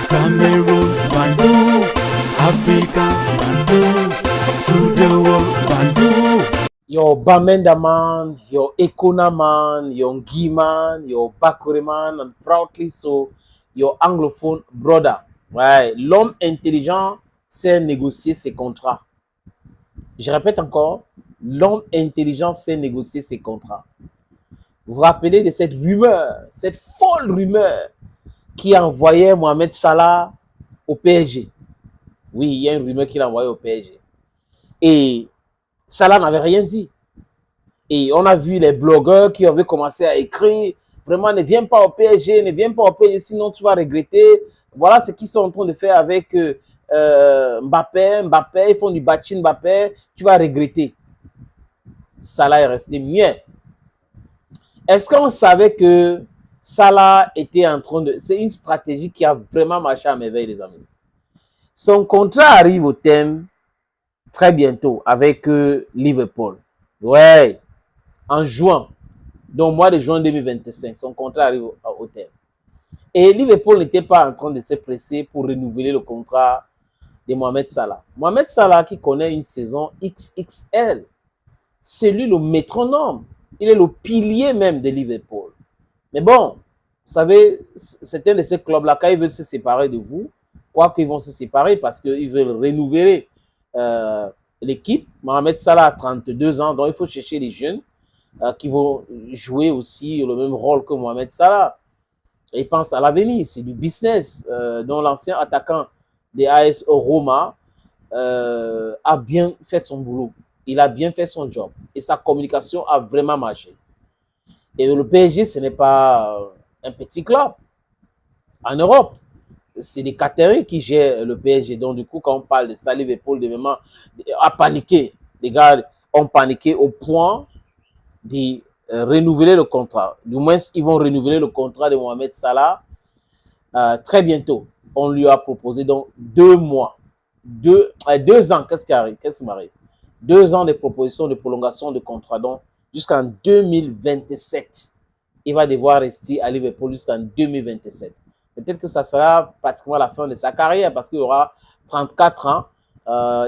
Cameroon, Bandung, Africa, Bandung, to the world, Bandung. Your Bamenda man, your Ekona man, your Ngi man, your Bakure man, and proudly so, your anglophone brother. Ouais, l'homme intelligent sait négocier ses contrats. Je répète encore, l'homme intelligent sait négocier ses contrats. Vous vous rappelez de cette rumeur, cette folle rumeur qui envoyait Mohamed Salah au PSG. Oui, il y a une rumeur qu'il a envoyée au PSG. Et Salah n'avait rien dit. Et on a vu les blogueurs qui avaient commencé à écrire, vraiment, ne viens pas au PSG, ne viens pas au PSG, sinon tu vas regretter. Voilà ce qu'ils sont en train de faire avec Mbappé, ils font du bâti Mbappé, tu vas regretter. Salah est resté muet. Est-ce qu'on savait que Salah était en train de... C'est une stratégie qui a vraiment marché à merveille, les amis. Son contrat arrive au terme très bientôt avec Liverpool. Ouais, en juin. Donc, mois de juin 2025, son contrat arrive au terme. Et Liverpool n'était pas en train de se presser pour renouveler le contrat de Mohamed Salah. Mohamed Salah qui connaît une saison XXL. C'est lui le métronome. Il est le pilier même de Liverpool. Mais bon, vous savez, c'est un de ces clubs-là, quand ils veulent se séparer de vous, quoi qu'ils vont se séparer parce qu'ils veulent renouveler l'équipe. Mohamed Salah a 32 ans, donc il faut chercher les jeunes qui vont jouer aussi le même rôle que Mohamed Salah. Et ils pensent à l'avenir, c'est du business. Dont l'ancien attaquant des AS Roma a bien fait son boulot. Il a bien fait son job. Et sa communication a vraiment marché. Et le PSG, ce n'est pas un petit club en Europe. C'est les Qataris qui gèrent le PSG. Donc, du coup, quand on parle de ça, Liverpool, vraiment, a paniqué. Les gars ont paniqué au point de renouveler le contrat. Du moins, ils vont renouveler le contrat de Mohamed Salah très bientôt. On lui a proposé donc 2 mois. 2 ans. Qu'est-ce qui m'arrive? 2 ans de proposition de prolongation de contrat. Donc, jusqu'en 2027. Il va devoir rester à Liverpool jusqu'en 2027. Peut-être que ça sera pratiquement la fin de sa carrière parce qu'il aura 34 ans.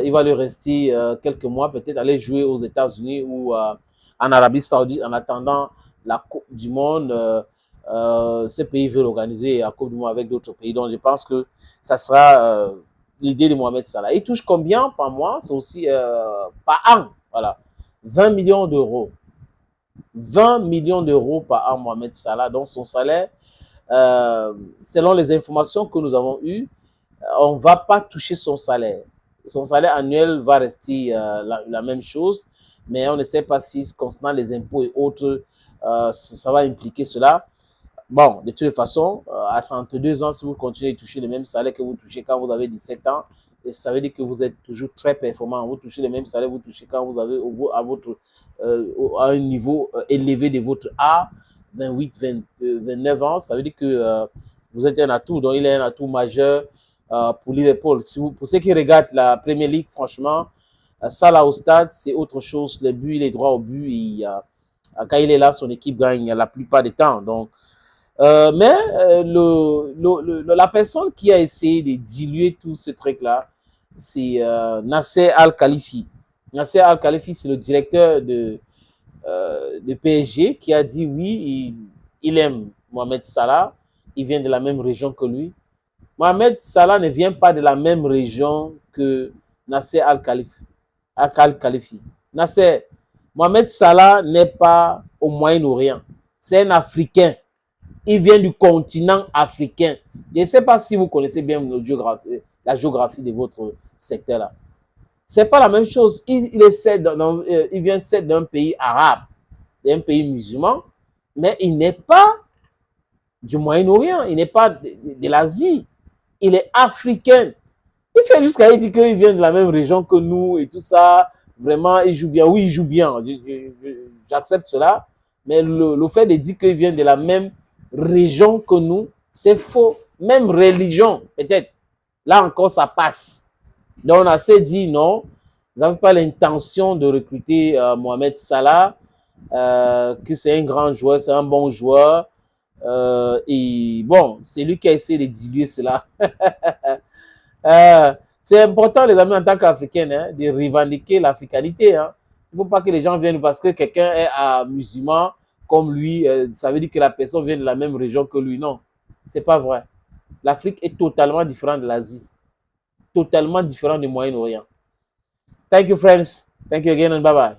Il va lui rester quelques mois, peut-être aller jouer aux États-Unis ou en Arabie Saoudite en attendant la Coupe du Monde. Ces pays veulent organiser la Coupe du Monde avec d'autres pays. Donc, je pense que ça sera l'idée de Mohamed Salah. Il touche combien par mois? C'est aussi par an. Voilà. 20 millions d'euros. 20 millions d'euros par an, Mohamed Salah. Donc, son salaire, selon les informations que nous avons eues, on ne va pas toucher son salaire. Son salaire annuel va rester la même chose, mais on ne sait pas si, concernant les impôts et autres, ça va impliquer cela. Bon, de toutes les façons, à 32 ans, si vous continuez de toucher le même salaire que vous touchez quand vous avez 17 ans, ça veut dire que vous êtes toujours très performant. Vous touchez le même salaire que vous touchez quand vous avez à un niveau élevé de votre A, 28, 29 ans. Ça veut dire que vous êtes un atout. Donc, il est un atout majeur pour Liverpool. Pour ceux qui regardent la Premier League, franchement, Salah au stade, c'est autre chose. Les buts, il est droit au but. Quand il est là, son équipe gagne la plupart du temps. Donc, mais la personne qui a essayé de diluer tout ce truc-là, c'est Nasser Al-Khalifi. Nasser Al-Khalifi, c'est le directeur de PSG qui a dit oui, il aime Mohamed Salah, il vient de la même région que lui. Mohamed Salah ne vient pas de la même région que Nasser Al-Khalifi. Nasser, Mohamed Salah n'est pas au Moyen-Orient, c'est un Africain. Il vient du continent africain. Je ne sais pas si vous connaissez bien la géographie de votre secteur-là. Ce n'est pas la même chose. Il vient d'un pays arabe, d'un pays musulman, mais il n'est pas du Moyen-Orient, il n'est pas de l'Asie. Il est africain. Il fait jusqu'à dire qu'il vient de la même région que nous et tout ça. Vraiment, il joue bien. Oui, il joue bien. J'accepte cela. Mais le fait de dire qu'il vient de la même région que nous, c'est faux. Même religion, peut-être. Là encore, ça passe. Donc, on a assez dit non. Vous n'avez pas l'intention de recruter Mohamed Salah, que c'est un grand joueur, c'est un bon joueur. Et bon, c'est lui qui a essayé de diluer cela. C'est important, les amis, en tant qu'Africains, hein, de revendiquer l'africanité. Hein. Il ne faut pas que les gens viennent parce que quelqu'un est musulman comme lui, ça veut dire que la personne vient de la même région que lui. Non, c'est pas vrai. L'Afrique est totalement différente de l'Asie, totalement différente du Moyen-Orient. Thank you, friends. Thank you again and bye-bye.